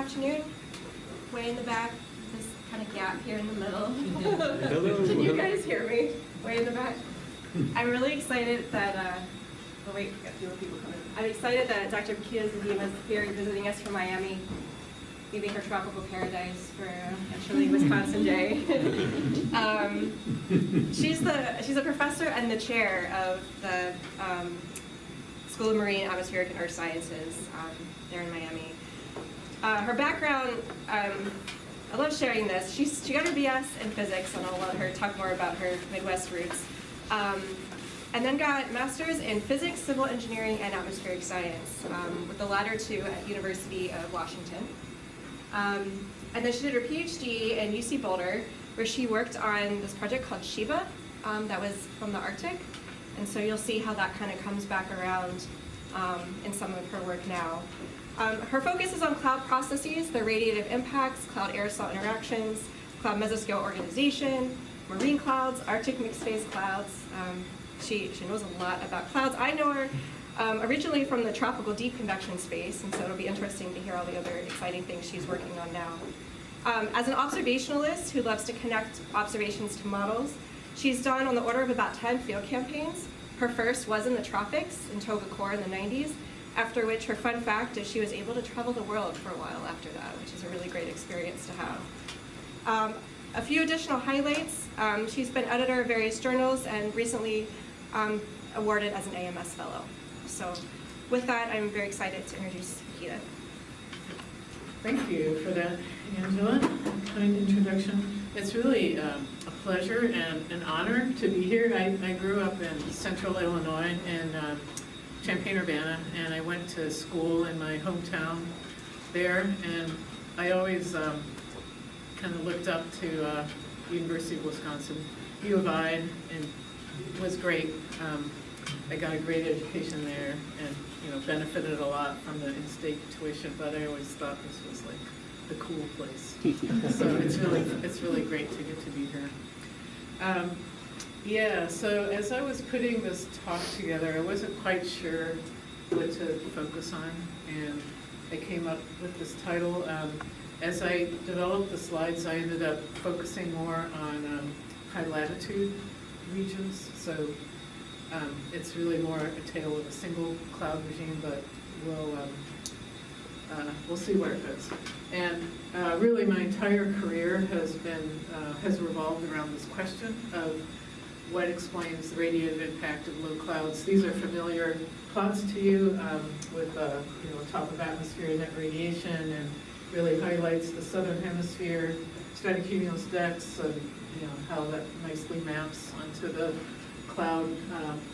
afternoon. Way in the back, this kind of gap here in the middle. Hello. Can you guys hear me? Way in the back. I'm really excited that, oh wait, we got a few more people coming. I'm excited that Dr. Paquita Zuidema is here visiting us from Miami, leaving her tropical paradise for a chilly Wisconsin day. She's a professor and the chair of the School of Marine, Atmospheric, and Earth Sciences there in Miami. Her background, I love sharing this. She got her BS in physics, and I'll let her talk more about her Midwest roots. And then got master's in physics, civil engineering, and atmospheric science, with the latter two at University of Washington. And then she did her PhD in UC Boulder, where she worked on this project called Shiba that was from the Arctic. And so you'll see how that kind of comes back around in some of her work now. Her focus is on cloud processes, their radiative impacts, cloud aerosol interactions, cloud mesoscale organization, marine clouds, Arctic mixed phase clouds. She knows a lot about clouds. I know her originally from the tropical deep convection space, and so it'll be interesting to hear all the other exciting things she's working on now. As an observationalist who loves to connect observations to models, she's done on the order of about 10 field campaigns. Her first was in the tropics in Toga Core in the 90s, after which her fun fact is she was able to travel the world for a while after that, which is a really great experience to have. A few additional highlights. She's been editor of various journals and recently awarded as an AMS fellow. So with that, I'm very excited to introduce Paquita. Thank you for that, Angela. Kind introduction. It's really a pleasure and an honor to be here. I grew up in central Illinois in Champaign-Urbana, and I went to school in my hometown there, and I always kind of looked up to University of Wisconsin, U of I, and it was great. I got a great education there, and benefited a lot from the in-state tuition. But I always thought this was like the cool place. So it's really great to get to be here. Yeah. So as I was putting this talk together, I wasn't quite sure what to focus on, and I came up with this title. As I developed the slides, I ended up focusing more on high latitude regions. So it's really more a tale of a single cloud regime, but we'll see where it goes. And really, my entire career has revolved around this question of what explains the radiative impact of low clouds. These are familiar clouds to you with top of atmosphere net radiation, and really highlights the southern hemisphere stratocumulus decks, and how that nicely maps onto the cloud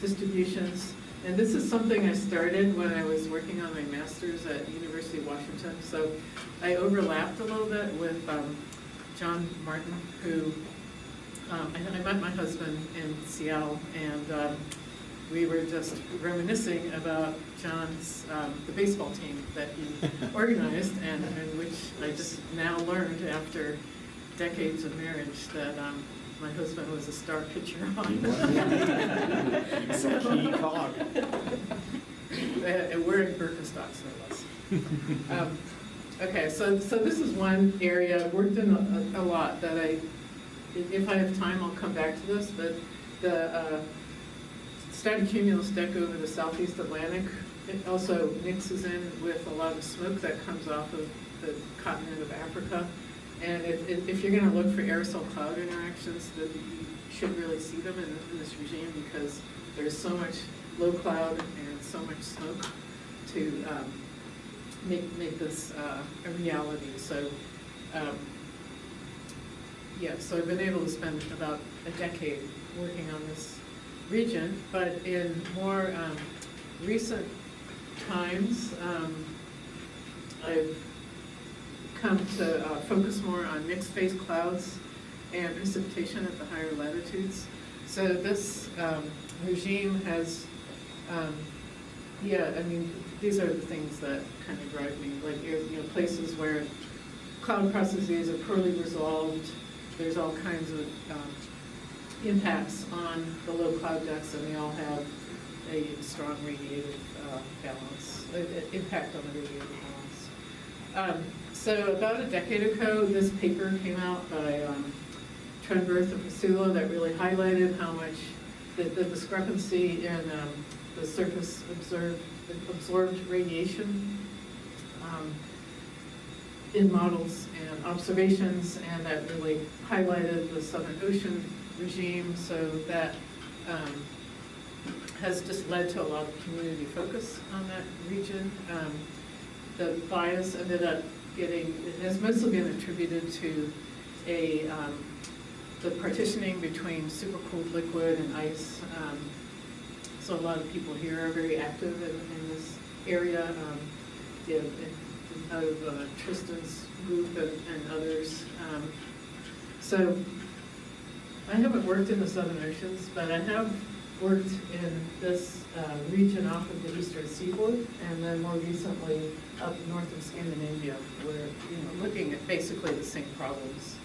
distributions. And this is something I started when I was working on my master's at the University of Washington. So I overlapped a little bit with John Martin, who I met my husband in Seattle, and we were just reminiscing about John's, the baseball team that he organized, and which I just now learned after decades of marriage that my husband was a star pitcher on. So, key cog. We're in Birkenstocks, no less. Okay, so this is one area I've worked in a lot that if I have time, I'll come back to this, but the stratocumulus deck over the southeast Atlantic, it also mixes in with a lot of smoke that comes off of the continent of Africa. And if you're going to look for aerosol cloud interactions, you should really see them in this regime, because there's so much low cloud and so much smoke to make this a reality. So so I've been able to spend about a decade working on this region, but in more recent times, I've come to focus more on mixed phase clouds and precipitation at the higher latitudes. So this regime has, these are the things that kind of drive me, like places where cloud processes are poorly resolved. There's all kinds of impacts on the low cloud decks, and they all have a strong radiative balance, impact on the radiative balance. So about a decade ago, this paper came out by Trenberth and Pasula that really highlighted how much the discrepancy in the surface absorbed radiation in models and observations, and that really highlighted the Southern Ocean regime. So that has just led to a lot of community focus on that region. The bias ended up it has mostly been attributed to the partitioning between supercooled liquid and ice. So a lot of people here are very active in this area. Out of Tristan's group and others. So I haven't worked in the Southern Oceans, but I have worked in this region off of the eastern seaboard, and then more recently up north of Scandinavia, where, looking at basically the same problems.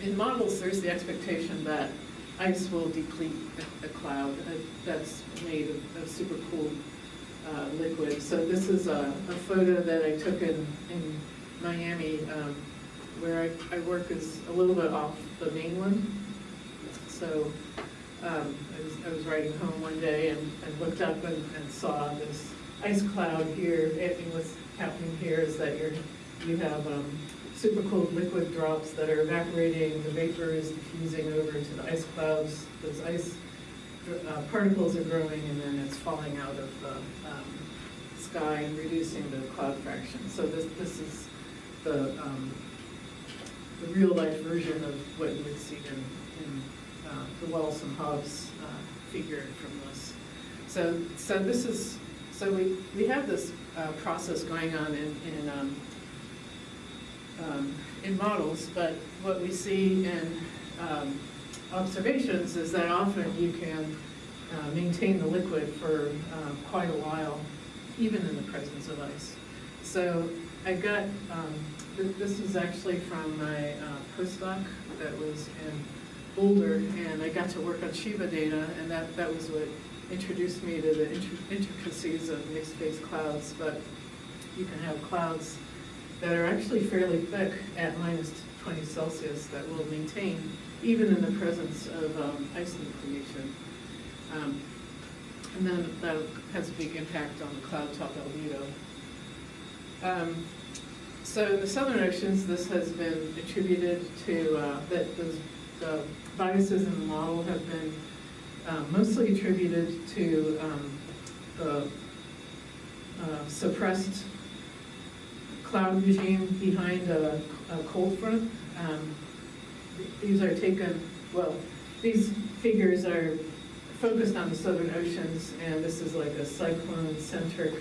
In models, there's the expectation that ice will deplete a cloud that's made of supercooled liquid. So this is a photo that I took in Miami, where I work is a little bit off the mainland. So I was riding home one day and looked up and saw this ice cloud here. And what's happening here is that you have supercooled liquid drops that are evaporating, the vapor is diffusing over to the ice clouds. Those ice particles are growing, and then it's falling out of the sky and reducing the cloud fraction. So this is the real life version of what you would see in the Wallace and Hobbs figure from this. So we have this process going on in models, but what we see in observations is that often you can maintain the liquid for quite a while, even in the presence of ice. So I got, this is actually from my postdoc that was in Boulder, and I got to work on Shiva data, and that was what introduced me to the intricacies of mixed phase clouds. But you can have clouds that are actually fairly thick at -20 Celsius that will maintain even in the presence of ice nucleation. And then that has a big impact on the cloud top albedo. So in the Southern Oceans, this has been attributed to, the biases in the model have been mostly attributed to the suppressed cloud regime behind a cold front. These are taken, well, these figures are focused on the Southern Oceans, and this is like a cyclone-centric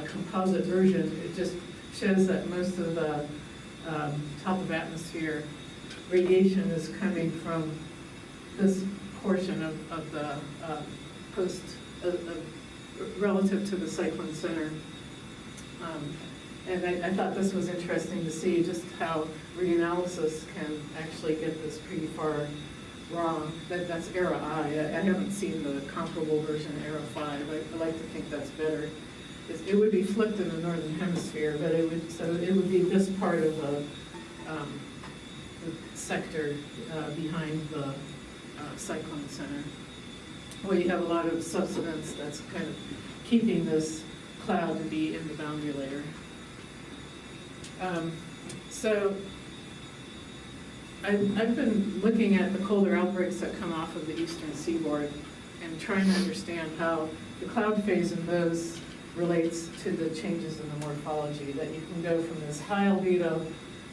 composite version. It just shows that most of the top of atmosphere radiation is coming from this portion of the post, relative to the cyclone center. And I thought this was interesting to see just how reanalysis can actually get this pretty far wrong. That's Era I. I haven't seen the comparable version, Era 5. I like to think that's better. It would be flipped in the northern hemisphere, but it would be this part of the sector behind the cyclone center, where you have a lot of subsidence that's kind of keeping this cloud to be in the boundary layer. So I've been looking at the colder outbreaks that come off of the eastern seaboard and trying to understand how the cloud phase in those relates to the changes in the morphology, that you can go from this high albedo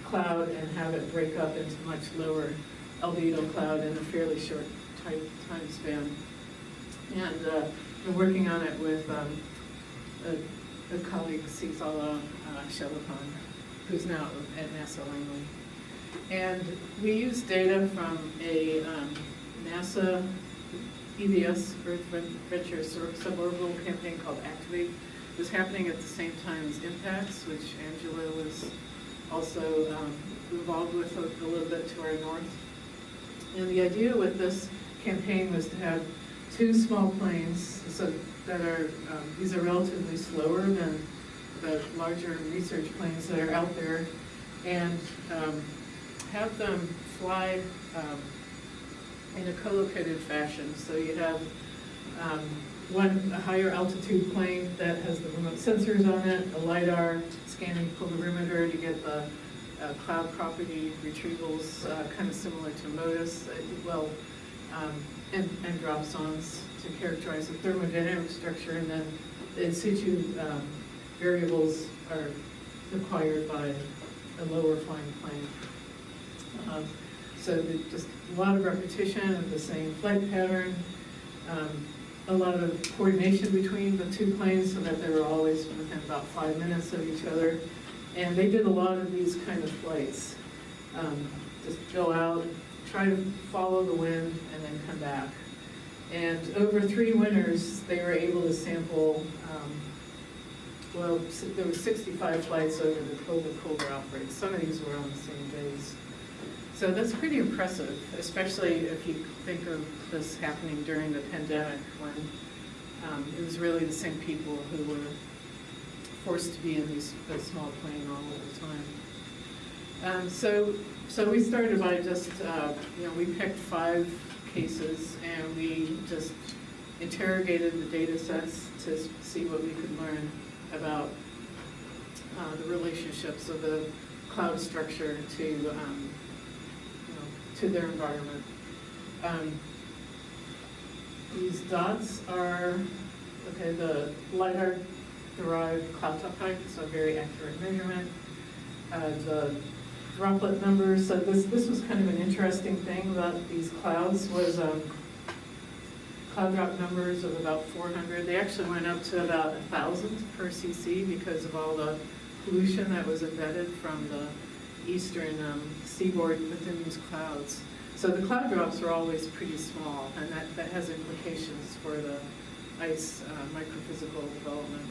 cloud and have it break up into much lower albedo cloud in a fairly short time span. And been working on it with a colleague, Cizala Shelapan, who's now at NASA Langley. And we use data from a NASA EVS Earth Venture suborbital campaign called Activate. It was happening at the same time as Impacts, which Angela was also involved with a little bit to our north. And the idea with this campaign was to have two small planes, so that are these are relatively slower than the larger research planes that are out there and have them fly in a colocated fashion. So you have a higher altitude plane that has the remote sensors on it, a LiDAR scanning polarimeter to get the cloud property retrievals, kind of similar to MODIS, and dropsons to characterize the thermodynamic structure, and then the in situ variables are acquired by a lower flying plane. So just a lot of repetition of the same flight pattern, a lot of coordination between the two planes so that they were always within about 5 minutes of each other. And they did a lot of these kind of flights. Just go out, try to follow the wind, and then come back. And over 3 winters, they were able to sample, there were 65 flights over the COVID colder outbreaks. Some of these were on the same days. So that's pretty impressive, especially if you think of this happening during the pandemic when it was really the same people who were forced to be in this small plane all the time. So we started by just, we picked 5 cases and we just interrogated the data sets to see what we could learn about the relationships of the cloud structure to their environment. These dots are, the LiDAR derived cloud top height, so a very accurate measurement. The droplet numbers, so this was kind of an interesting thing about these clouds was cloud drop numbers of about 400. They actually went up to about 1,000 per cc because of all the pollution that was embedded from the eastern seaboard within these clouds. So the cloud drops are always pretty small, and that has implications for the ice microphysical development.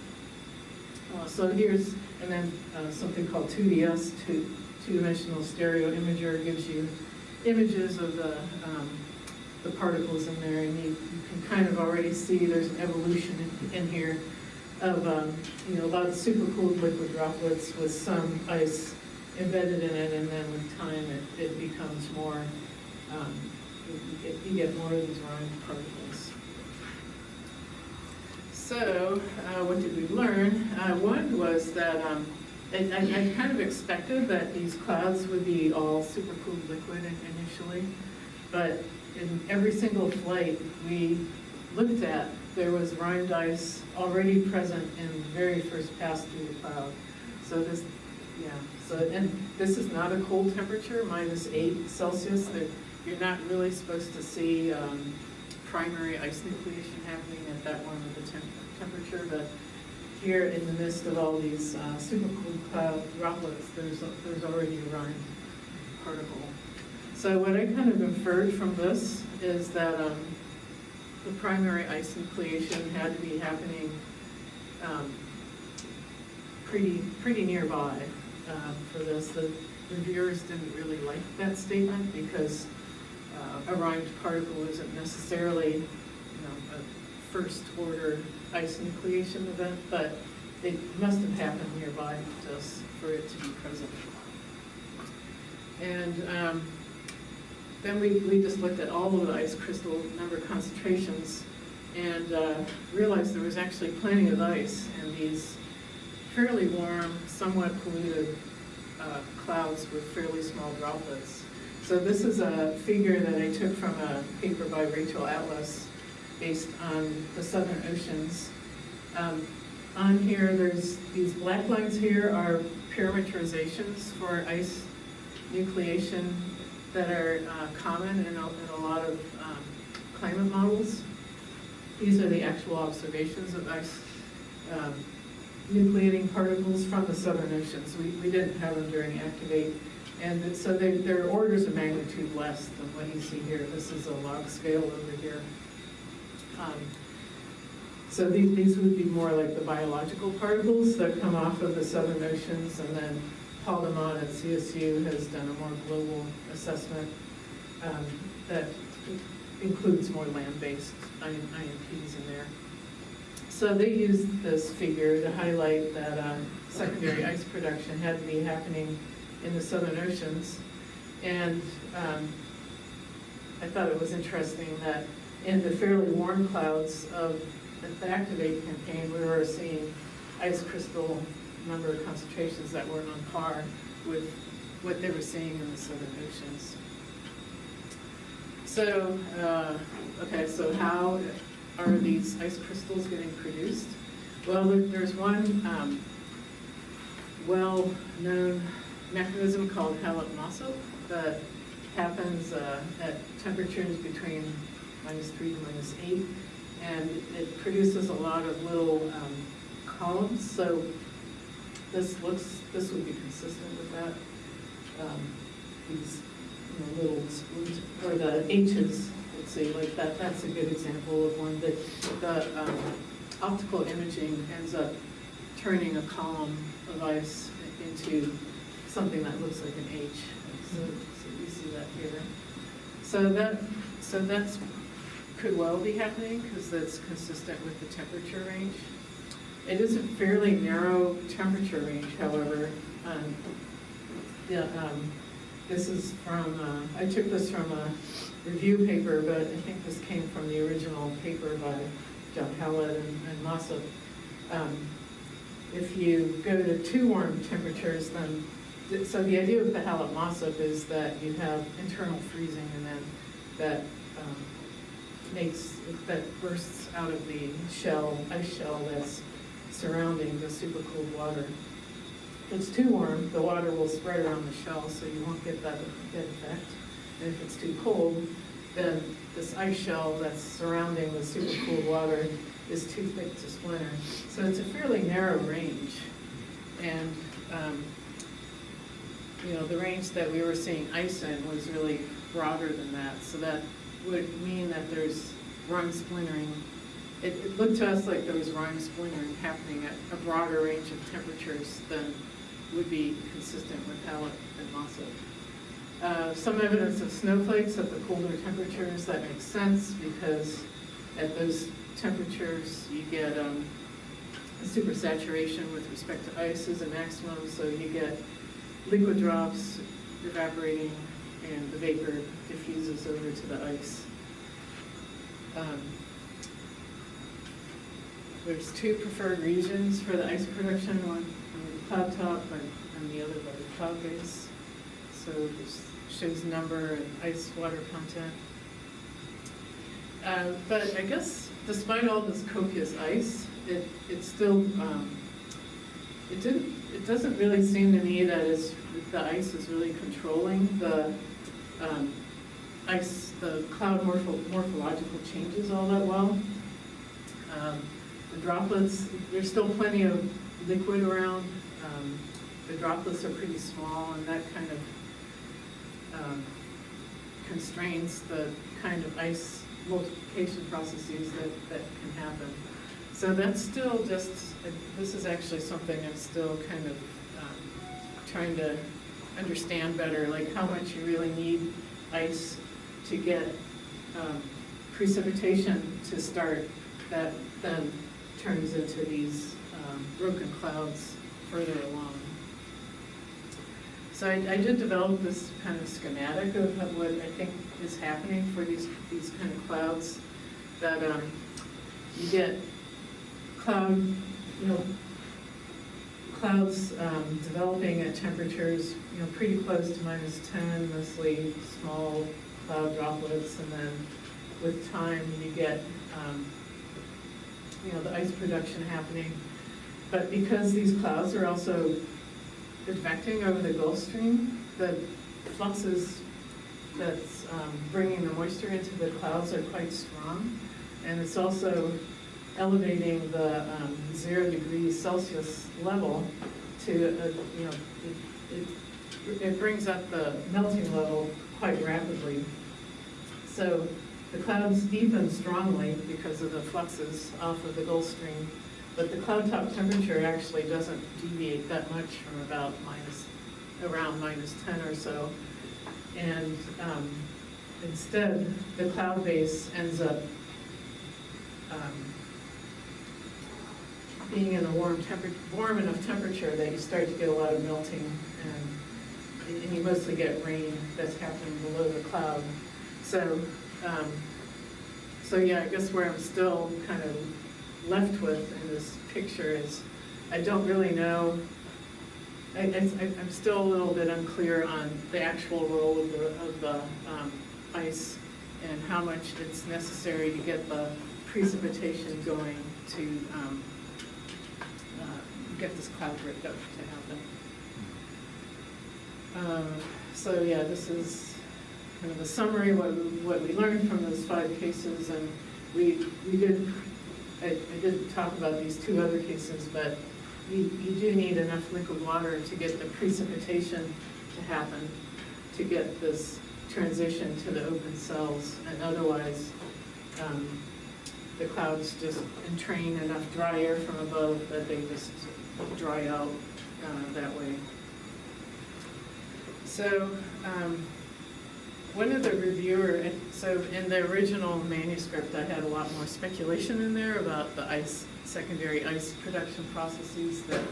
So here's, and then something called 2DS, two-dimensional stereo imager, gives you images of the particles in there, and you can kind of already see there's an evolution in here of a lot of supercooled liquid droplets with some ice embedded in it, and then with time it becomes more, you get more of these rimed particles. So what did we learn? One was that I kind of expected that these clouds would be all supercooled liquid initially, but in every single flight we looked at, there was rimed ice already present in the very first pass through the cloud. So this, and this is not a cold temperature, -8 Celsius. You're not really supposed to see primary ice nucleation happening at that one with the temperature, but here in the midst of all these supercooled cloud droplets, there's already a rimed particle. So what I kind of inferred from this is that the primary ice nucleation had to be happening pretty nearby for this. The reviewers didn't really like that statement because a rimed particle isn't necessarily a first order ice nucleation event, but it must have happened nearby just for it to be present. And then we just looked at all of the ice crystal number concentrations and realized there was actually plenty of ice in these fairly warm, somewhat polluted clouds with fairly small droplets. So this is a figure that I took from a paper by Rachel Atlas based on the southern oceans. On here, there's these black lines here are parameterizations for ice nucleation that are common in a lot of climate models. These are the actual observations of ice nucleating particles from the southern oceans. We didn't have them during Activate. And so they're orders of magnitude less than what you see here. This is a log scale over here. So these would be more like the biological particles that come off of the southern oceans, and then Paul Damon at CSU has done a more global assessment that includes more land-based INPs in there. So they used this figure to highlight that secondary ice production had to be happening in the southern oceans. And I thought it was interesting that in the fairly warm clouds of the Activate campaign, we were seeing ice crystal number concentrations that were on par with what they were seeing in the southern oceans. So, okay, so how are these ice crystals getting produced? Well, there's one well-known mechanism called halite that happens at temperatures between -3 to -8, and it produces a lot of little columns. So this would be consistent with that. These little, or the H's, let's see, like that. That's a good example of one that the optical imaging ends up turning a column of ice into something that looks like an H. So you see that here. So that's could well be happening because that's consistent with the temperature range. It is a fairly narrow temperature range, however. This is from, I took this from a review paper, but I think this came from the original paper by John Hallett and Mossop. If you go to too warm temperatures, then, so the idea with the Hallett Mossop is that you have internal freezing, and then that bursts out of the ice shell that's surrounding the supercooled water. If it's too warm, the water will spread around the shell, so you won't get that effect. And if it's too cold, then this ice shell that's surrounding the supercooled water is too thick to splinter. So it's a fairly narrow range. And the range that we were seeing ice in was really broader than that. So that would mean that there's rung splintering. It looked to us like there was rung splintering happening at a broader range of temperatures than would be consistent with Hallett and Mossop. Some evidence of snowflakes at the colder temperatures. That makes sense because at those temperatures you get a supersaturation with respect to ice is a maximum, so you get liquid drops evaporating and the vapor diffuses over to the ice. There's two preferred regions for the ice production, one on the cloud top and the other by the cloud base. So this shows number and ice water content. But I guess despite all this copious ice, it still it doesn't really seem to me that the ice is really controlling the the cloud morphological changes all that well. The droplets, there's still plenty of liquid around. The droplets are pretty small, and that kind of constrains the kind of ice multiplication processes that can happen. So that's still just, this is actually something I'm still kind of trying to understand better, like how much you really need ice to get precipitation to start that then turns into these broken clouds further along. So I did develop this kind of schematic of what I think is happening for these kind of clouds, that you get clouds developing at temperatures pretty close to -10, mostly small cloud droplets, and then with time you get the ice production happening. But because these clouds are also advecting over the Gulf Stream, the fluxes that's bringing the moisture into the clouds are quite strong, and it's also elevating the 0 degrees Celsius level to it brings up the melting level quite rapidly. So the clouds deepen strongly because of the fluxes off of the Gulf Stream, but the cloud top temperature actually doesn't deviate that much from about around -10 or so. And instead, the cloud base ends up being in a warm enough temperature that you start to get a lot of melting, and you mostly get rain that's happening below the cloud. So, so yeah, I guess where I'm still kind of left with in this picture is, I don't really know, I'm still a little bit unclear on the actual role of the ice and how much it's necessary to get the precipitation going to get this cloud breakup to happen. So yeah, this is kind of a summary of what we learned from those 5 cases, and I did talk about these 2 other cases, but you do need enough liquid water to get the precipitation to happen, to get this transition to the open cells, and otherwise the clouds just entrain enough dry air from above that they just dry out that way. So one of the so in the original manuscript I had a lot more speculation in there about the secondary ice production processes that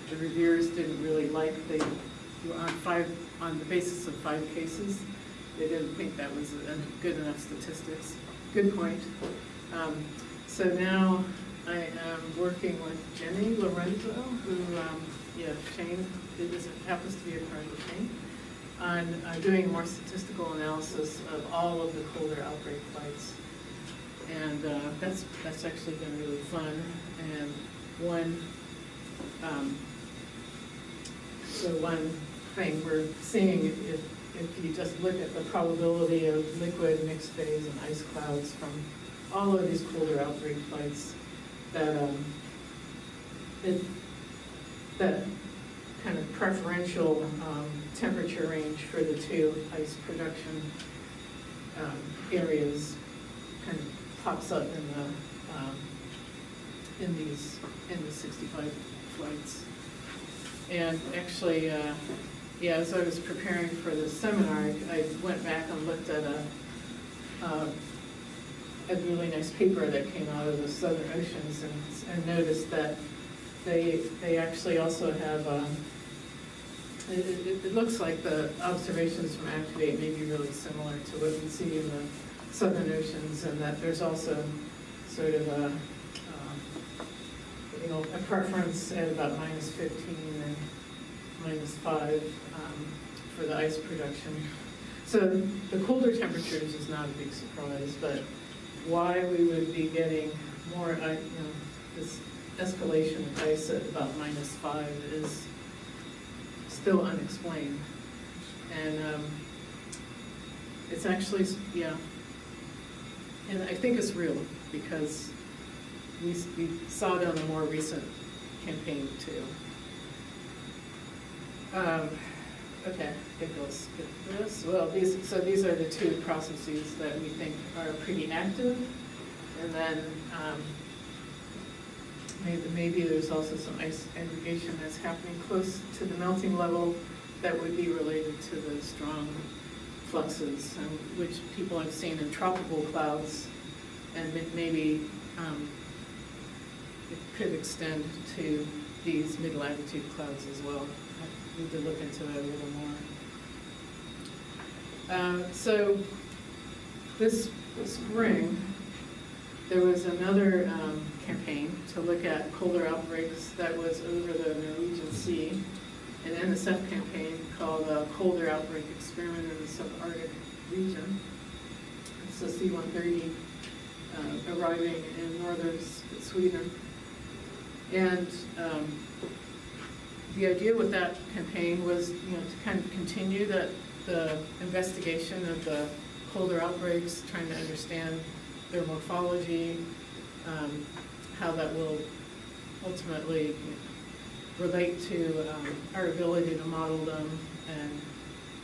the reviewers didn't really like. They were on the basis of 5 cases. They didn't think that was good enough statistics. Good point. So now I am working with Jenny Lorenzo, who, Shane, happens to be a friend of Shane, on doing more statistical analysis of all of the colder outbreak flights. And that's actually been really fun. And one thing we're seeing, if you just look at the probability of liquid, mixed phase, and ice clouds from all of these colder outbreak flights, that that kind of preferential temperature range for the 2 ice production areas kind of pops up in the 65 flights. And actually, as I was preparing for this seminar, I went back and looked at a really nice paper that came out of the Southern Oceans, and noticed that they actually also have, it looks like the observations from Activate may be really similar to what we see in the Southern Oceans, and that there's also sort of a preference at about -15 and -5 for the ice production. So the colder temperatures is not a big surprise, but why we would be getting more, this escalation of ice at about -5 is still unexplained. And it's actually, and I think it's real, because we saw it on a more recent campaign too. Okay, I think I'll skip this. Well, these are the 2 processes that we think are pretty active, and then maybe there's also some ice aggregation that's happening close to the melting level that would be related to the strong fluxes, which people have seen in tropical clouds, and maybe it could extend to these mid-latitude clouds as well. I need to look into that a little more. So this spring, there was another campaign to look at colder outbreaks that was over the Norwegian Sea, an NSF campaign called Colder Outbreak Experiment in the Subarctic Region. It's a C-130 arriving in northern Sweden. And the idea with that campaign was, to kind of continue the investigation of the colder outbreaks, trying to understand their morphology, how that will ultimately relate to our ability to model them, and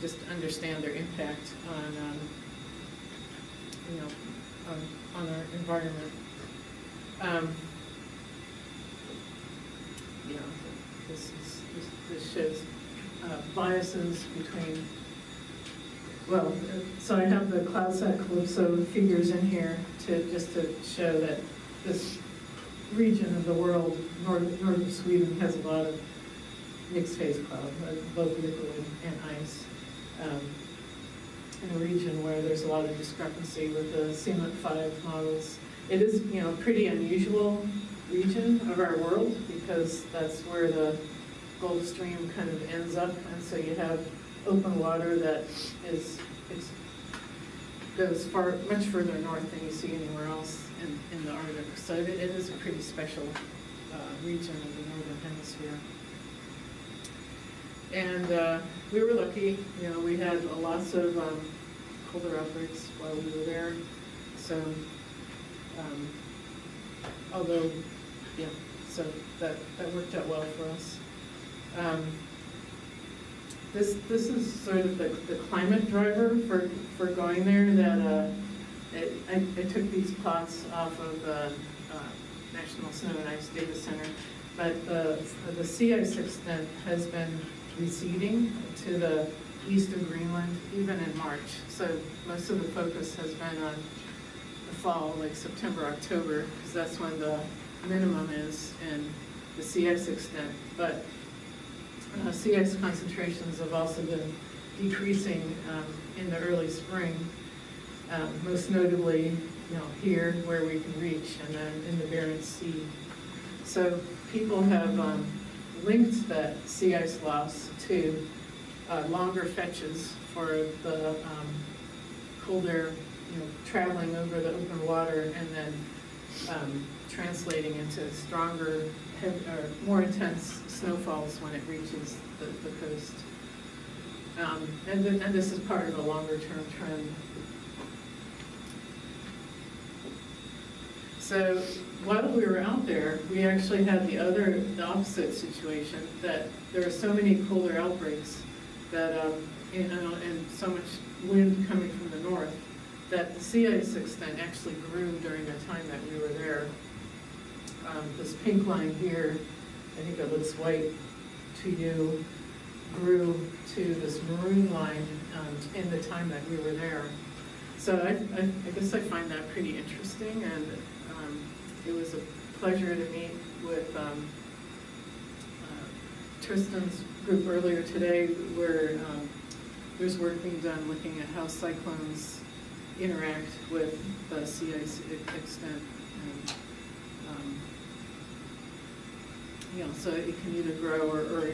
just understand their impact on, on our environment. This shows biases between, so I have the CloudSat Calypso figures in here just to show that this region of the world, north of Sweden, has a lot of mixed phase cloud, both liquid and ice. In a region where there's a lot of discrepancy with the CMUT 5 models. It is, pretty unusual region of our world because that's where the Gulf Stream kind of ends up, and so you have open water that goes much further north than you see anywhere else in the Arctic. So it is a pretty special region of the northern hemisphere. And we were lucky, we had lots of colder outbreaks while we were there. So, so that worked out well for us. This is sort of the climate driver for going there. That I took these plots off of the National Snow and Ice Data Center, but the sea ice extent has been receding to the east of Greenland, even in March. So most of the focus has been on the fall, like September, October, because that's when the minimum is in the sea ice extent. But sea ice concentrations have also been decreasing in the early spring, most notably, here where we can reach, and then in the Barents Sea. So people have linked that sea ice loss to longer fetches for the cold air, traveling over the open water and then translating into stronger, or more intense snowfalls when it reaches the coast. And this is part of a longer-term trend. So while we were out there, we actually had the opposite situation, that there are so many polar outbreaks that, and so much wind coming from the north, that the sea ice extent actually grew during the time that we were there. This pink line here, I think it looks white to you, grew to this maroon line in the time that we were there. So I guess I find that pretty interesting, and it was a pleasure to meet with Tristan's group earlier today, where there's work being done looking at how cyclones interact with the sea ice extent. And, so it can either grow or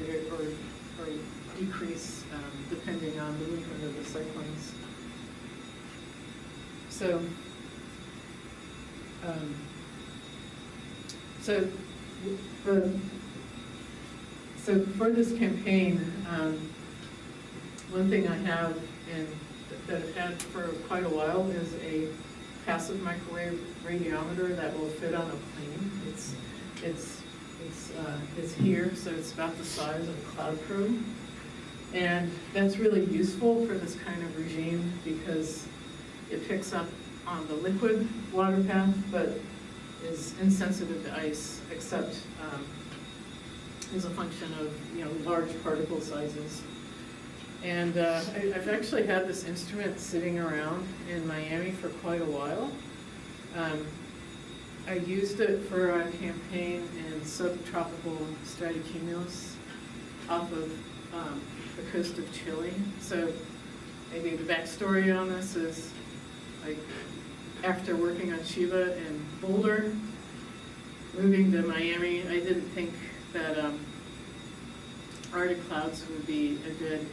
decrease depending on the movement of the cyclones. So, so for this campaign, one thing I have that I've had for quite a while is a passive microwave radiometer that will fit on a plane. It's here, so it's about the size of a cloud probe. And that's really useful for this kind of regime because it picks up on the liquid water path, but is insensitive to ice, except as a function of large particle sizes. And I've actually had this instrument sitting around in Miami for quite a while. I used it for a campaign in subtropical stratocumulus off of the coast of Chile. So maybe the backstory on this is, like, after working on Shiva in Boulder, moving to Miami, I didn't think that Arctic clouds would be a good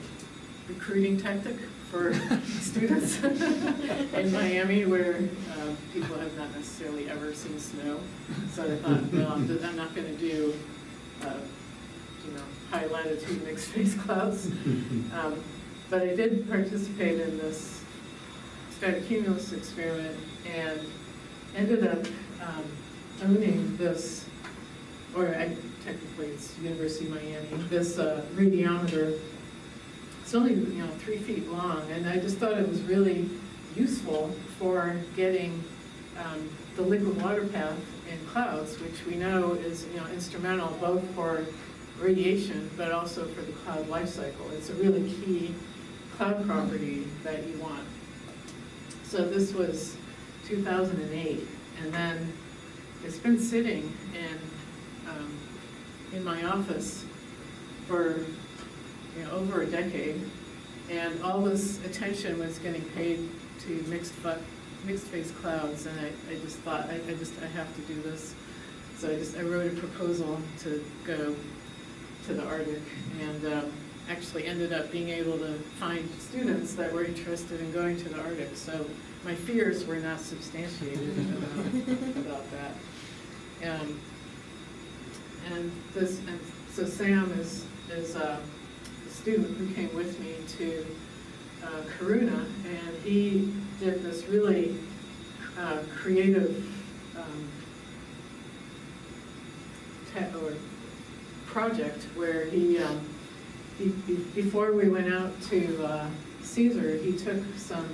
recruiting tactic for students in Miami, where people have not necessarily ever seen snow. So I thought, well, I'm not going to do high latitude mixed phase clouds. But I did participate in this stratocumulus experiment and ended up owning this, or technically it's University of Miami, this radiometer. It's only 3 feet long, and I just thought it was really useful for getting the liquid water path in clouds, which we know is instrumental both for radiation but also for the cloud life cycle. It's a really key cloud property that you want. So this was 2008, and then it's been sitting in my office for over a decade, and all this attention was getting paid to mixed phase clouds, and I just thought I have to do this. So I wrote a proposal to go to the Arctic, and actually ended up being able to find students that were interested in going to the Arctic. So my fears were not substantiated about that. So Sam is a student who came with me to Karuna, and he did this really creative project where he before we went out to Caesar, he took some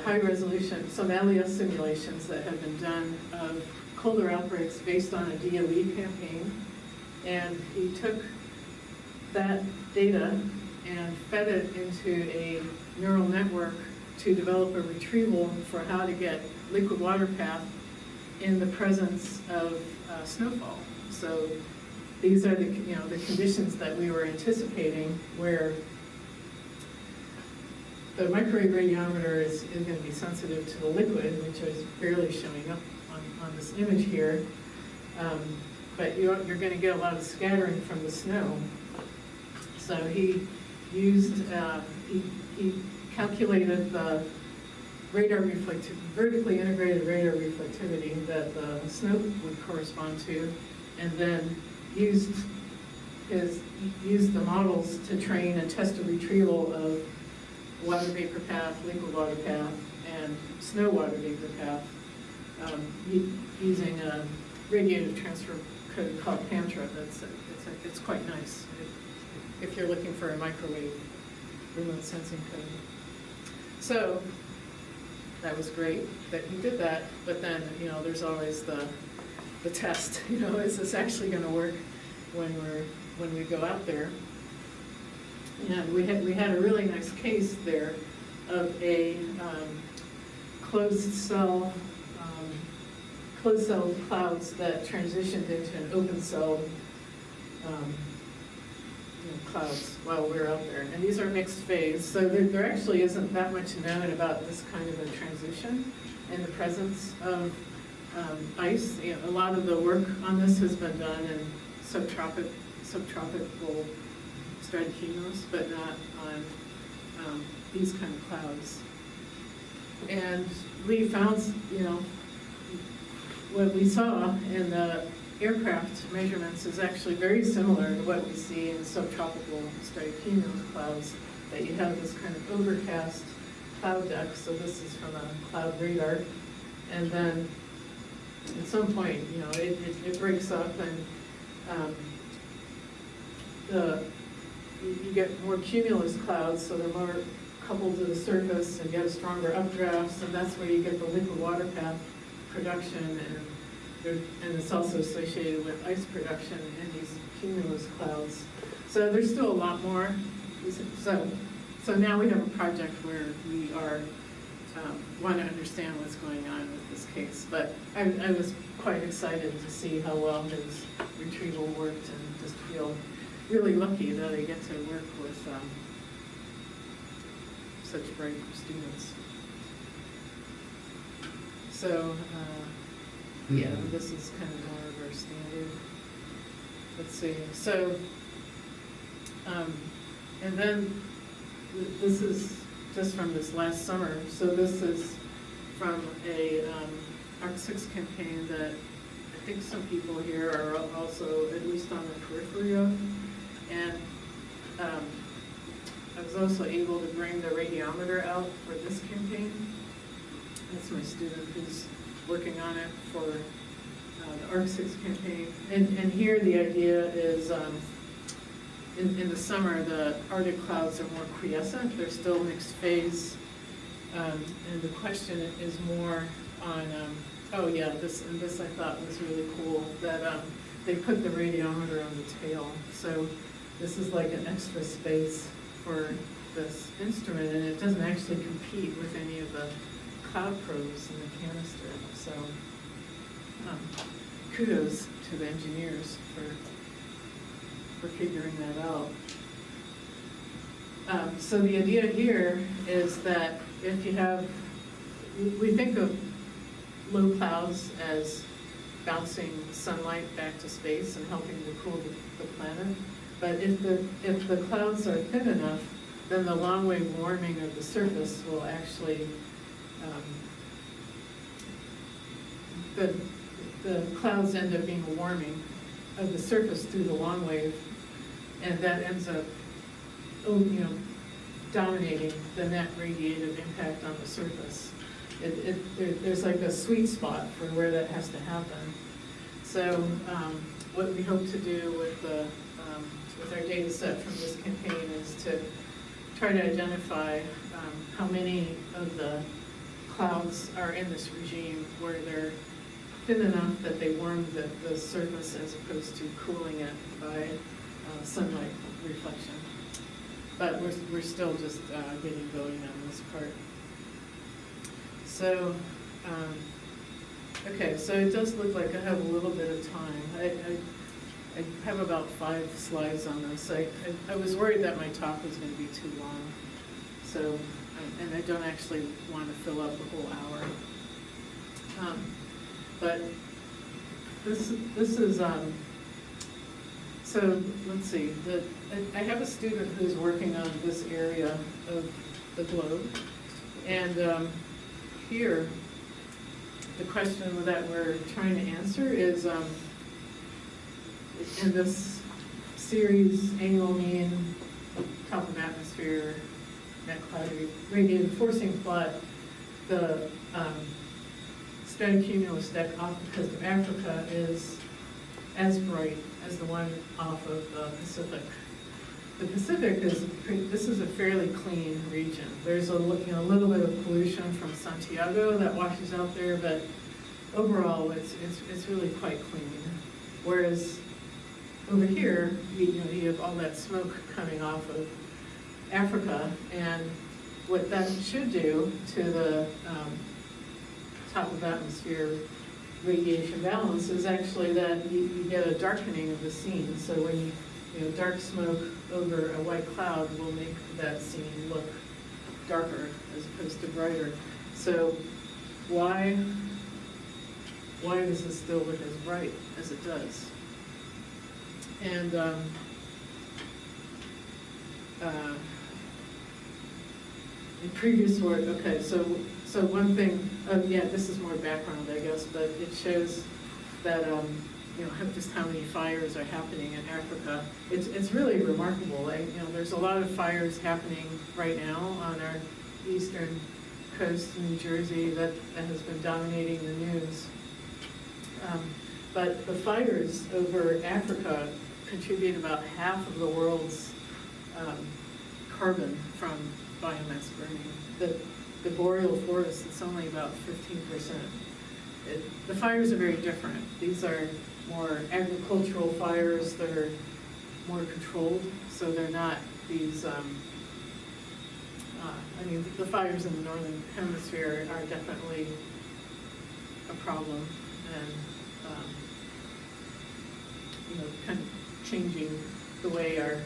high resolution, some LES simulations that have been done of colder outbreaks based on a DOE campaign, and he took that data and fed it into a neural network to develop a retrieval for how to get liquid water path in the presence of snowfall. So these are the conditions that we were anticipating, where the microwave radiometer is going to be sensitive to the liquid, which is barely showing up on this image here. But you're going to get a lot of scattering from the snow. So he used, he calculated the vertically integrated radar reflectivity that the snow would correspond to, and then used the models to train and test a retrieval of water vapor path, liquid water path, and snow water vapor path, using a radiative transfer code called PANTRA. It's quite nice if you're looking for a microwave remote sensing code. So that was great that he did that, but then there's always the test. Is this actually going to work when we go out there? And we had a really nice case there of a closed cell clouds that transitioned into an open cell clouds while we're out there. And these are mixed phase, so there actually isn't that much known about this kind of a transition in the presence of ice. A lot of the work on this has been done in subtropical stratocumulus, but not on these kind of clouds. And we found, what we saw in the aircraft measurements is actually very similar to what we see in subtropical stratocumulus clouds, that you have this kind of overcast cloud deck. So this is from a cloud radar, and then at some point, it breaks up, and you get more cumulus clouds, so they're more coupled to the surface and get a stronger updrafts, and that's where you get the liquid water path production, and it's also associated with ice production in these cumulus clouds. So there's still a lot more. So now we have a project where we want to understand what's going on with this case. But I was quite excited to see how well his retrieval worked, and just feel really lucky that I get to work with such bright students. So, yeah, this is kind of more of our standard. Let's see. So, and then this is just from this last summer. So this is from a Arc 6 campaign that I think some people here are also at least on the periphery of. And I was also able to bring the radiometer out for this campaign. That's my student who's working on it for the Arc 6 campaign. And here the idea is, in the summer, the Arctic clouds are more quiescent. They're still mixed phase. And the question is more on, this I thought was really cool, that they put the radiometer on the tail. So this is like an extra space for this instrument, and it doesn't actually compete with any of the cloud probes in the canister. So kudos to the engineers for figuring that out. So the idea here is that if you have, we think of low clouds as bouncing sunlight back to space and helping to cool the planet. But if the clouds are thin enough, then the long wave warming of the surface will actually, the clouds end up being a warming of the surface through the long wave, and that ends up, dominating the net radiative impact on the surface. There's like a sweet spot for where that has to happen. So what we hope to do with our data set from this campaign is to try to identify how many of the clouds are in this regime where they're thin enough that they warm the surface as opposed to cooling it by sunlight reflection. But we're still just getting going on this part. So, okay, so it does look like I have a little bit of time. I have about 5 slides on this. I was worried that my talk was going to be too long. So, and I don't actually want to fill up the whole hour. But this is, so let's see, I have a student who's working on this area of the globe. And here, the question that we're trying to answer is, in this series, annual mean, top of atmosphere, net cloudy, radiative forcing plot, the stratocumulus deck off the coast of Africa is as bright as the one off of the Pacific. The Pacific this is a fairly clean region. There's a little bit of pollution from Santiago that washes out there, but overall it's really quite clean. Whereas over here, you have all that smoke coming off of Africa, and what that should do to the top of atmosphere radiation balance is actually that you get a darkening of the scene. So when dark smoke over a white cloud will make that scene look darker as opposed to brighter. So why does it still look as bright as it does? And in previous work, okay, so one thing, yeah, this is more background, I guess, but it shows that just how many fires are happening in Africa. It's really remarkable. There's a lot of fires happening right now on our eastern coast in New Jersey that has been dominating the news. But the fires over Africa contribute about half of the world's carbon from biomass burning. The boreal forest, it's only about 15%. The fires are very different. These are more agricultural fires that are more controlled, so they're not these, the fires in the northern hemisphere are definitely a problem, and kind of changing the way our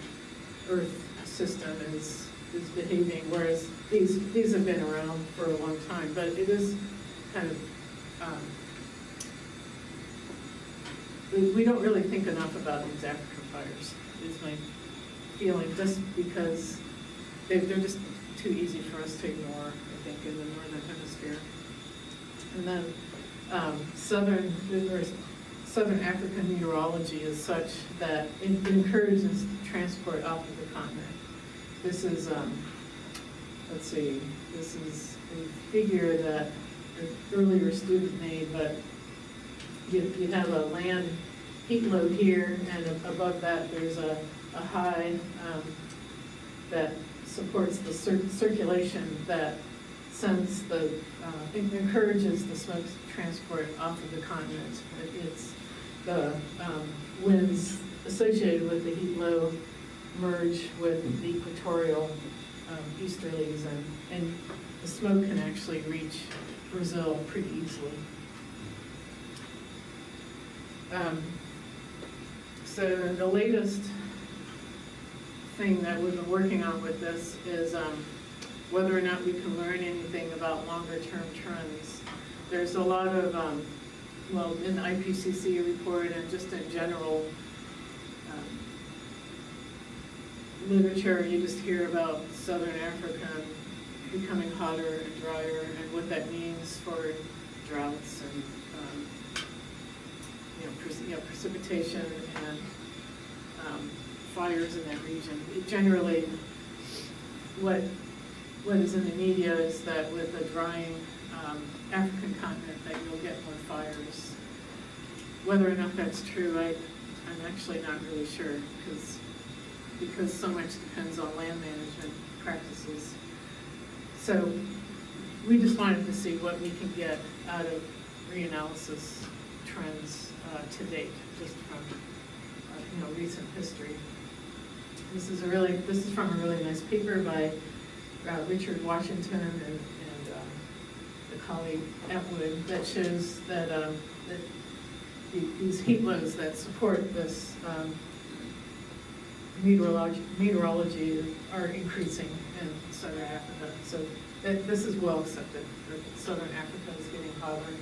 Earth system is behaving, whereas these have been around for a long time, but it is kind of, we don't really think enough about these African fires, is my feeling, just because they're just too easy for us to ignore, I think, in the northern hemisphere. And then southern African meteorology is such that it encourages transport off of the continent. This is, let's see, this is a figure that an earlier student made, but you have a land heat load here, and above that there's a high that supports the circulation that sends encourages the smoke transport off of the continent. It's the winds associated with the heat low merge with the equatorial easterlies, and the smoke can actually reach Brazil pretty easily. So the latest thing that we've been working on with this is whether or not we can learn anything about longer-term trends. There's a lot of, well, in the IPCC report and just in general literature, you just hear about Southern Africa becoming hotter and drier and what that means for droughts and precipitation and fires in that region. Generally, what is in the media is that with a drying African continent that you'll get more fires. Whether or not that's true, I'm actually not really sure because so much depends on land management practices. So we just wanted to see what we can get out of reanalysis trends to date, just from recent history. This is from a really nice paper by Richard Washington and the colleague Atwood that shows that, that these heat loads that support this meteorology are increasing in Southern Africa. So this is well accepted, that Southern Africa is getting hotter.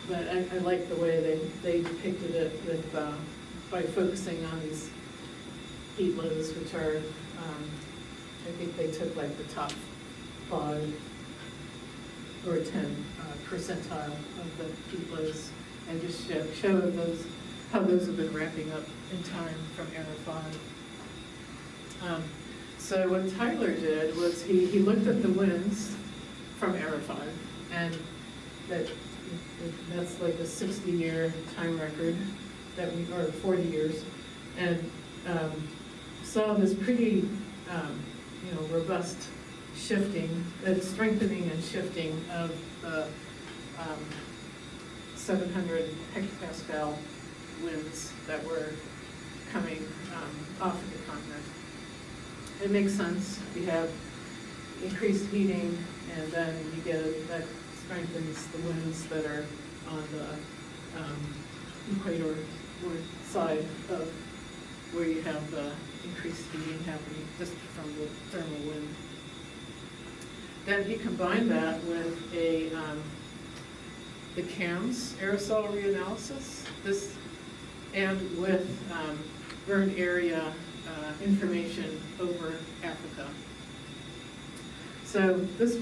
But I like the way they depicted it with by focusing on these heat loads, which are, I think they took like the top 5 or 10 percentile of the heat loads and just show how those have been ramping up in time from Era 5. So what Tyler did was he looked at the winds from Era 5, and that's like a 60-year time record or 40 years, and saw this pretty robust shifting, strengthening and shifting of the 700 hectopascal winds that were coming off of the continent. It makes sense. We have increased heating, and then you get that strengthens the winds that are on the equator side of where you have the increased heating happening just from the thermal wind. Then he combined that with the CAMS aerosol reanalysis, and with burned area information over Africa. So this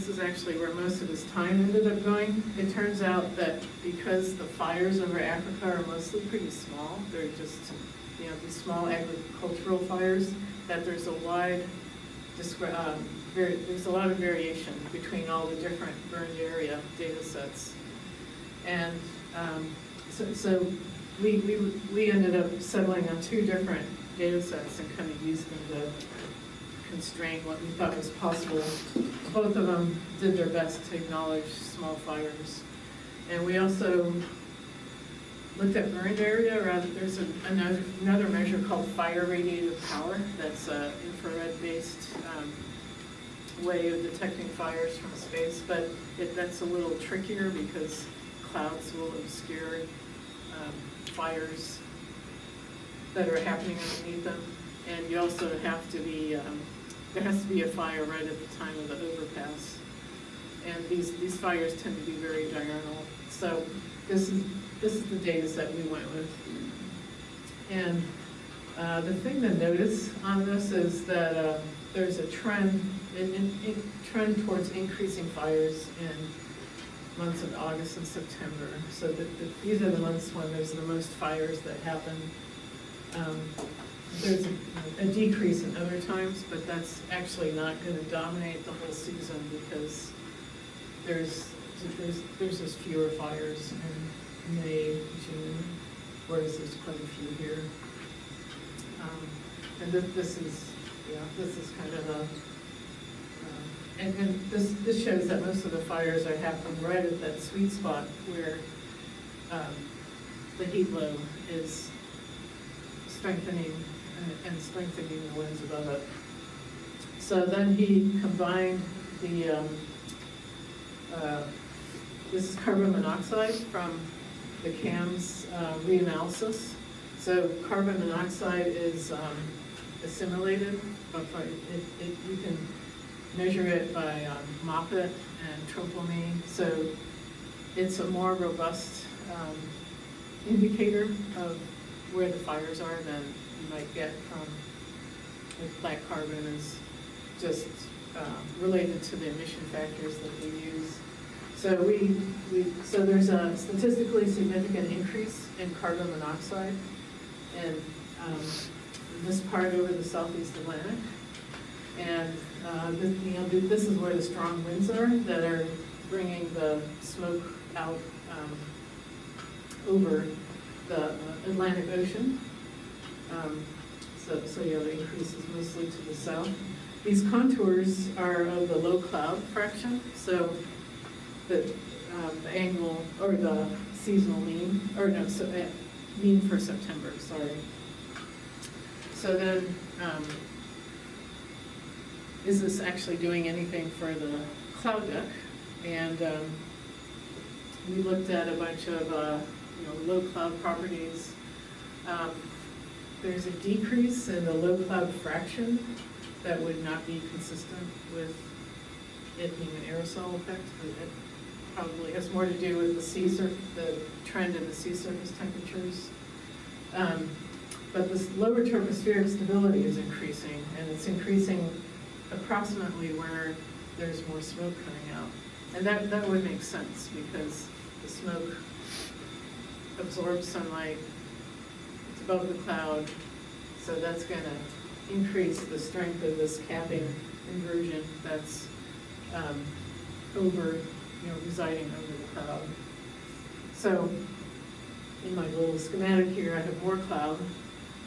is actually where most of his time ended up going. It turns out that because the fires over Africa are mostly pretty small, they're just these small agricultural fires, that there's a wide there's a lot of variation between all the different burned area data sets. And so we ended up settling on 2 different data sets and kind of used them to constrain what we thought was possible. Both of them did their best to acknowledge small fires. And we also looked at burned area. There's another measure called fire radiative power. That's an infrared-based way of detecting fires from space, but that's a little trickier because clouds will obscure fires that are happening underneath them. And you also have to be, there has to be a fire right at the time of the overpass. And these fires tend to be very diurnal. So this is the data set we went with. And the thing to notice on this is that there's a trend towards increasing fires in months of August and September. So these are the months when there's the most fires that happen. There's a decrease in other times, but that's actually not going to dominate the whole season because there's just fewer fires in May, June, whereas there's quite a few here. And this is kind of a, and this shows that most of the fires are happening right at that sweet spot where the heat low is strengthening and strengthening the winds above it. So then he combined the this is carbon monoxide from the CAM's reanalysis. So carbon monoxide is assimilated, but you can measure it by Moppet and tropomine. So it's a more robust indicator of where the fires are than you might get from black carbon is just related to the emission factors that they use. So so there's a statistically significant increase in carbon monoxide in this part over the southeast Atlantic. And this is where the strong winds are that are bringing the smoke out over the Atlantic Ocean. So yeah, the increase is mostly to the south. These contours are of the low cloud fraction, so the annual or the seasonal mean, or no, so mean for September, sorry. So then, is this actually doing anything for the cloud deck? And we looked at a bunch of low cloud properties. There's a decrease in the low cloud fraction that would not be consistent with it being an aerosol effect. It probably has more to do with the trend in the sea surface temperatures. But this lower tropospheric stability is increasing, and it's increasing approximately where there's more smoke coming out. And that would make sense because the smoke absorbs sunlight, it's above the cloud, so that's going to increase the strength of this capping inversion that's residing over the cloud. So in my little schematic here, I have more cloud,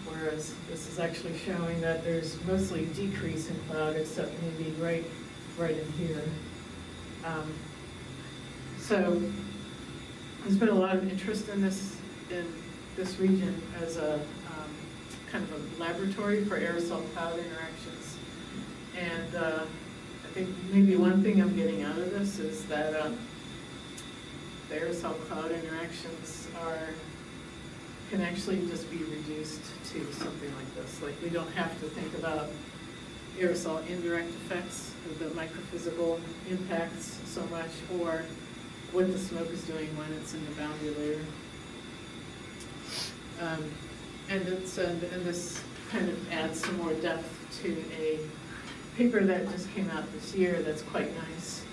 whereas this is actually showing that there's mostly decrease in cloud, except maybe right in here. So there's been a lot of interest in this region as a kind of a laboratory for aerosol cloud interactions. And I think maybe one thing I'm getting out of this is that the aerosol cloud interactions can actually just be reduced to something like this. Like, we don't have to think about aerosol indirect effects of the microphysical impacts so much, or what the smoke is doing when it's in the boundary layer. And this kind of adds some more depth to a paper that just came out this year that's quite nice.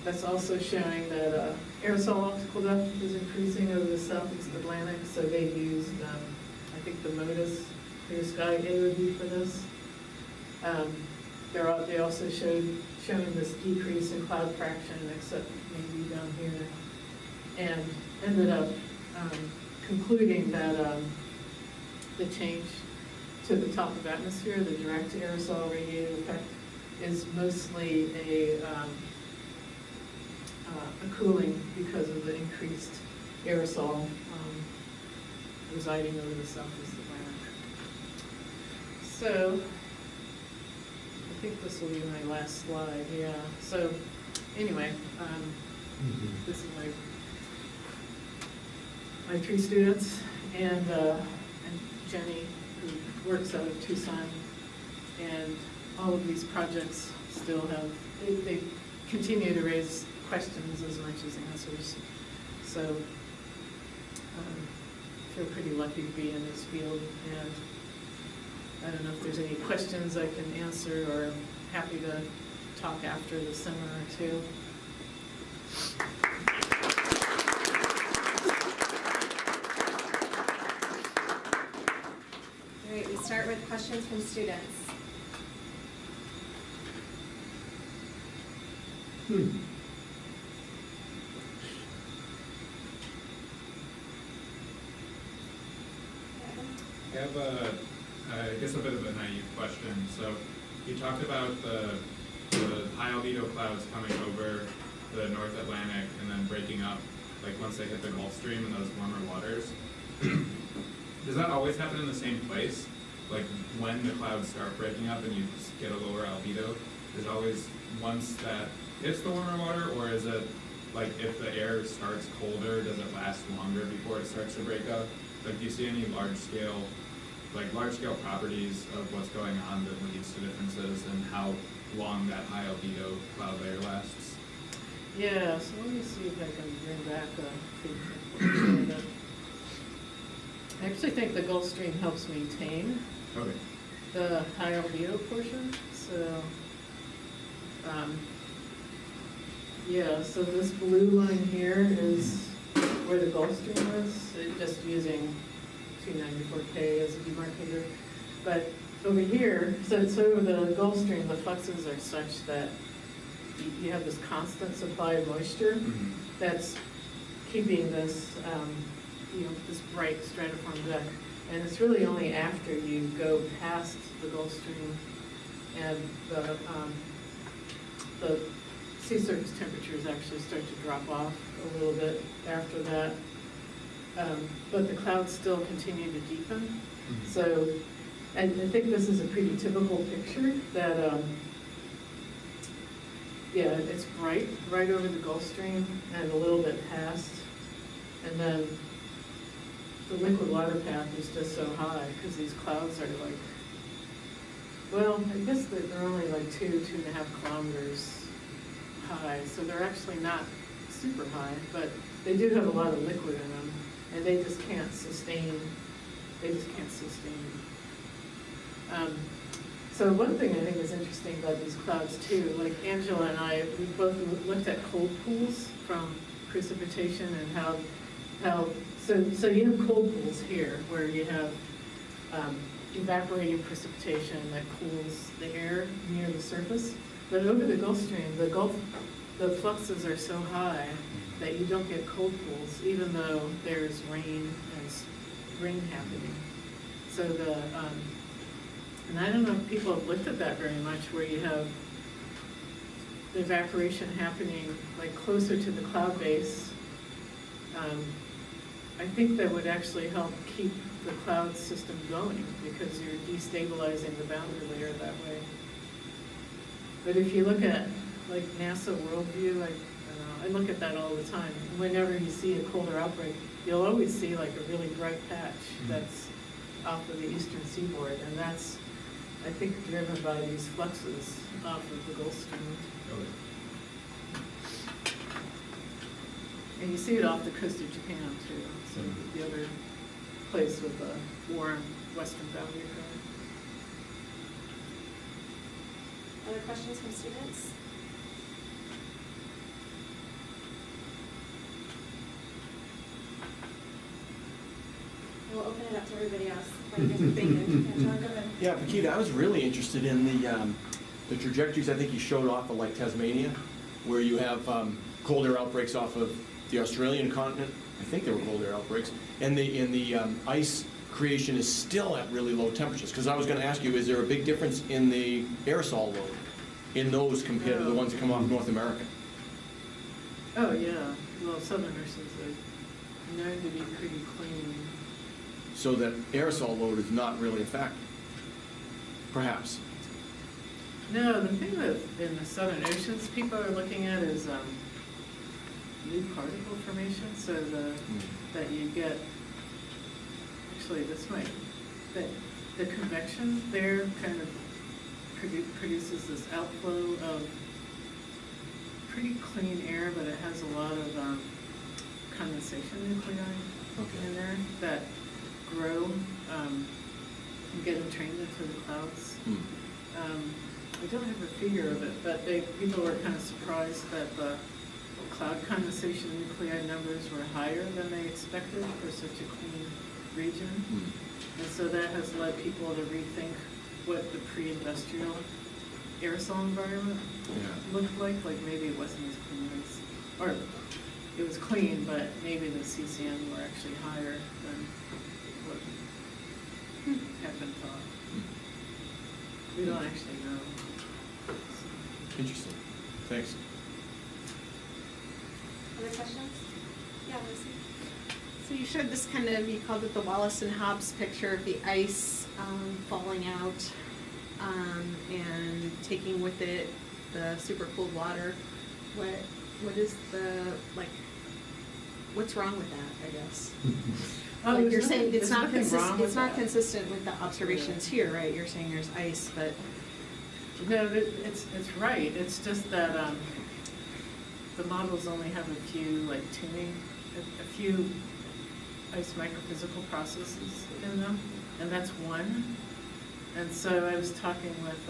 That's also showing that aerosol optical depth is increasing over the southeast Atlantic, so they used, I think, the MODIS clear sky AOD for this. They also showing this decrease in cloud fraction, except maybe down here, and ended up concluding that the change to the top of atmosphere, the direct aerosol radiative effect, is mostly a cooling because of the increased aerosol residing over the southeast Atlantic. So I think this will be my last slide. Yeah. So anyway, this is my three students and Jenny, who works out of Tucson, and all of these projects still have, they continue to raise questions as much as answers. So I feel pretty lucky to be in this field, and I don't know if there's any questions I can answer, or I'm happy to talk after the seminar too. All right, we start with questions from students. I have I guess a bit of a naive question. So you talked about the high albedo clouds coming over the North Atlantic and then breaking up, like once they hit the Gulf Stream and those warmer waters. Does that always happen in the same place? Like when the clouds start breaking up and you get a lower albedo, is it always once that hits the warmer water, or is it like if the air starts colder, does it last longer before it starts to break up? Like, do you see any large scale properties of what's going on that leads to differences in how long that high albedo cloud layer lasts? Yeah, so let me see if I can bring back a I actually think the Gulf Stream helps maintain Okay. the high albedo portion, so, yeah, so this blue line here is where the Gulf Stream is, just using 294K as a demarcator. But over here, so the Gulf Stream, the fluxes are such that you have this constant supply of moisture Mhm. that's keeping this, this bright stratiform deck. And it's really only after you go past the Gulf Stream and the sea surface temperatures actually start to drop off a little bit after that. But the clouds still continue to deepen. Mhm. So, and I think this is a pretty typical picture that, yeah, it's bright, right over the Gulf Stream and a little bit past. And then the liquid water path is just so high because these clouds are like, well, I guess that they're only like 2.5 kilometers high. So they're actually not super high, but they do have a lot of liquid in them and they just can't sustain. So one thing I think is interesting about these clouds too, like Angela and I, we both looked at cold pools from precipitation and how so you have cold pools here where you have evaporating precipitation that cools the air near the surface. But over the Gulf Stream, the fluxes are so high that you don't get cold pools, even though there's rain happening. So and I don't know if people have looked at that very much, where you have the evaporation happening like closer to the cloud base. I think that would actually help keep the cloud system going because you're destabilizing the boundary layer that way. But if you look at like NASA Worldview, I look at that all the time. Whenever you see a colder outbreak, you'll always see like a really bright patch that's off of the eastern seaboard, and that's, I think, driven by these fluxes off of the Gulf Stream. Okay. And you see it off the coast of Japan too, so the other place with the warm western boundary current. Other questions from students? We'll open it up to everybody else. What you guys are thinking. Yeah, John, go ahead. Yeah, Paquita, I was really interested in the trajectories I think you showed off of like Tasmania, where you have cold air outbreaks off of the Australian continent. I think there were cold air outbreaks. And the ice creation is still at really low temperatures. Because I was going to ask you, is there a big difference in the aerosol load in those compared to the ones that come off North America? Oh, yeah. Well, southern oceans are known to be pretty clean. So that aerosol load is not really a factor, perhaps. No, the thing that in the southern oceans people are looking at is new particle formation. So that you get, actually this might, that the convection there kind of produces this outflow of pretty clean air, but it has a lot of condensation nuclei in there that grow and get entrained into the clouds. I don't have a figure of it, but people were kind of surprised that the cloud condensation nuclei numbers were higher than they expected for such a clean region. And so that has led people to rethink what the pre-industrial aerosol environment looked like. Like maybe it wasn't as clean as, or it was clean, but maybe the CCM were actually higher than what had been thought. We don't actually know. Interesting. Thanks. Other questions? Yeah, Lucy. So you showed this kind of, you called it the Wallace and Hobbes picture of the ice falling out and taking with it the super cooled water. what is the, like, what's wrong with that, I guess? Oh, Like there's you're saying, nothing- it's there's not nothing wrong consistent, with it's not that. consistent with the observations here, right? You're saying there's ice, but, No, it's right, it's just that, the models only have a few, like, tuning, a few ice microphysical processes in them, and that's one. And so I was talking with,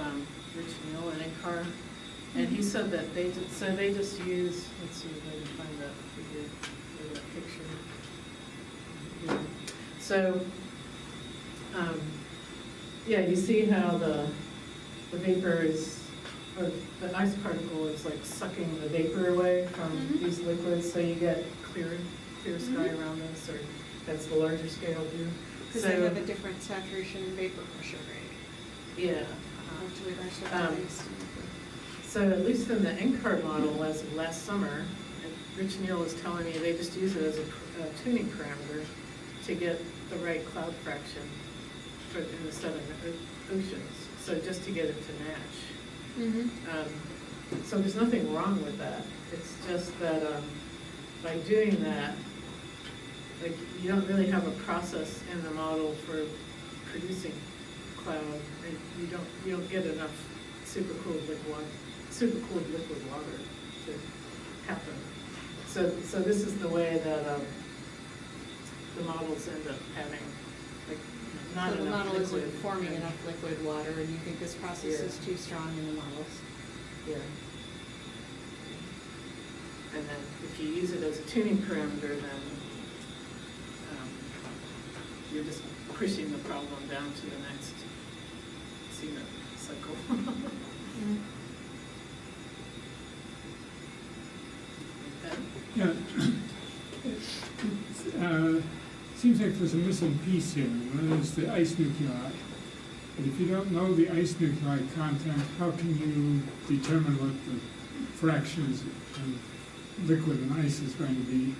Rich Neal at NCAR, and he said that they just use, let's see if I can find that figure, or that picture. Yeah. So, yeah, you see how the vapor is, or the ice particle is like sucking the vapor away from Mhm. these liquids, so you get clear sky Mhm. around us, or that's the larger scale view. because they have a different saturation and vapor pressure, right? Yeah. To the rest of Um, the ice. So at least in the NCAR model as of last summer, and Rich Neal was telling me they just use it as a tuning parameter to get the right cloud fraction for in the southern oceans, so just to get it to match. Mm-hmm. So there's nothing wrong with that. It's just that by doing that, like, you don't really have a process in the model for producing cloud, and you don't get enough supercooled liquid water to happen. So this is the way that the models end up having, like, not So the enough model liquid. isn't forming and- enough liquid water, and you think this process Yeah. is too strong in the models? Yeah. And then if you use it as a tuning parameter, then you're just pushing the problem down to the next CNET cycle. Mm-hmm. Okay. Yeah. Seems like there's a missing piece here. One is the ice nuclei. But if you don't know the ice nuclei content, how can you determine what the fractions of liquid and ice is going to be?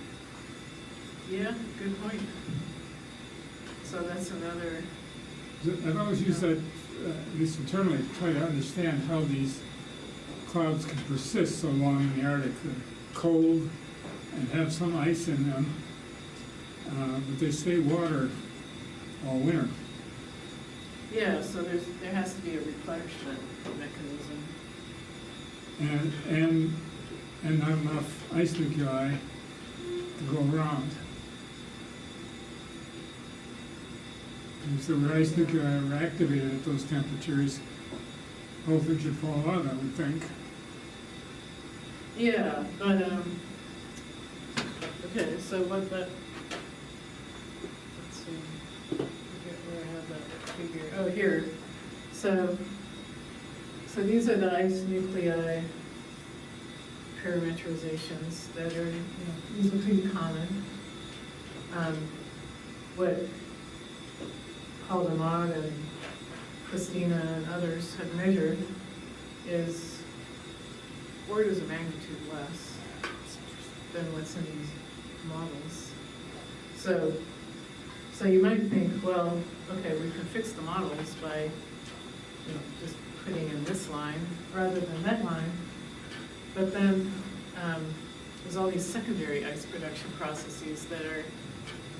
Yeah, good point. So that's another, I've always used that, at least internally, to try to understand how these clouds can persist so long in the Arctic. They're cold and have some ice in them, but they stay water all winter. yeah, so there has to be a replenishment mechanism. And not enough ice nuclei to go around. And so where ice nuclei are activated at those temperatures, whole thing should fall out, I would think. Yeah, but, okay, so what that, let's see, forget where I have that figure, oh, here. So these are the ice nuclei parameterizations that are, these are pretty common. What Paul Demont and Christina and others have measured is orders of magnitude less than what's in these models. So you might think, well, okay, we can fix the models by, just putting in this line rather than that line. But then there's all these secondary ice production processes that are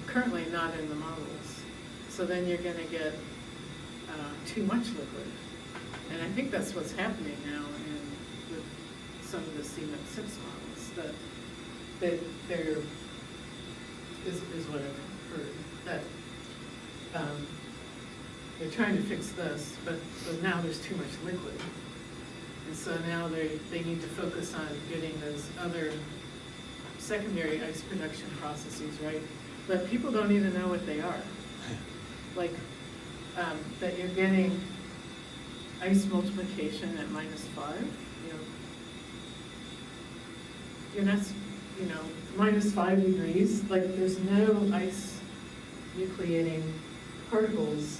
currently not in the models. So then you're going to get too much liquid. And I think that's what's happening now with some of the CMEP 6 models, that there is what I've heard, that they're trying to fix this, but now there's too much liquid. And so now they need to focus on getting those other secondary ice production processes right. But people don't even know what they are. Like, that you're getting ice multiplication at -5, you're not, -5 degrees, like there's no ice nucleating particles,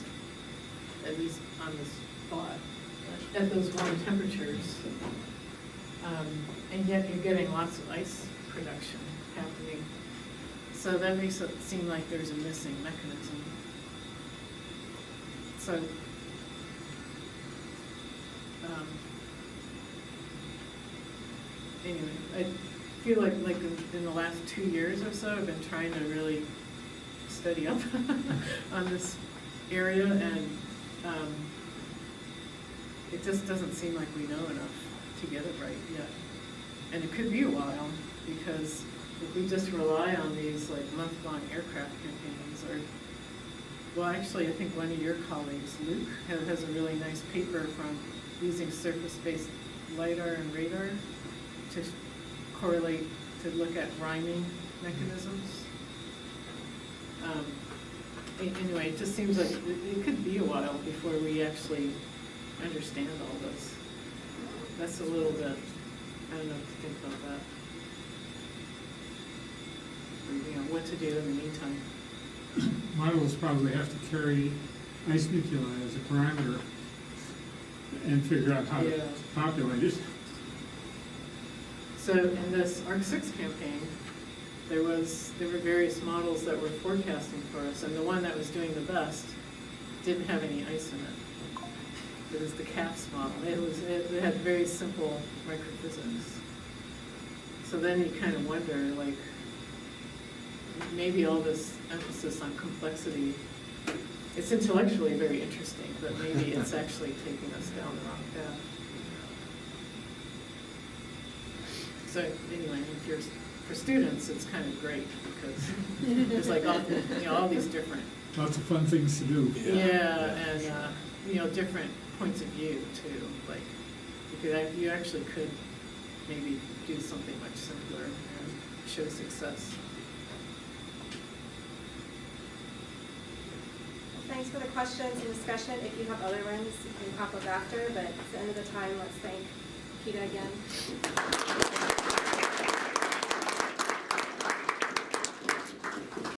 at least on this spot, at those warm temperatures. And yet you're getting lots of ice production happening. So that makes it seem like there's a missing mechanism. So, anyway, I feel like in the last 2 years or so, I've been trying to really study up on this area, and it just doesn't seem like we know enough to get it right yet. And it could be a while, because if we just rely on these like month-long aircraft campaigns, or, well, actually, I think one of your colleagues, Luke, has a really nice paper from using surface-based LiDAR and radar to correlate, to look at rhyming mechanisms. Anyway, it just seems like it could be a while before we actually understand all this. That's a little bit, I don't know what to think about that. Or, you know, what to do in the meantime. Models probably have to carry ice nuclei as a parameter and figure out how to populate it. So in this ARC-6 campaign, there were various models that were forecasting for us, and the one that was doing the best didn't have any ice in it. It was the CAFS model. It had very simple microphysics. So then you kind of wonder, like, maybe all this emphasis on complexity, it's intellectually very interesting, but maybe it's actually taking us down the wrong path. So anyway, for students, it's kind of great, because there's like all these different, Lots of fun things to do. and different points of view too. Like you actually could maybe do something much simpler and show success. Thanks for the questions and discussion. If you have other ones, you can pop up after, but at the end of the time, let's thank Paquita again.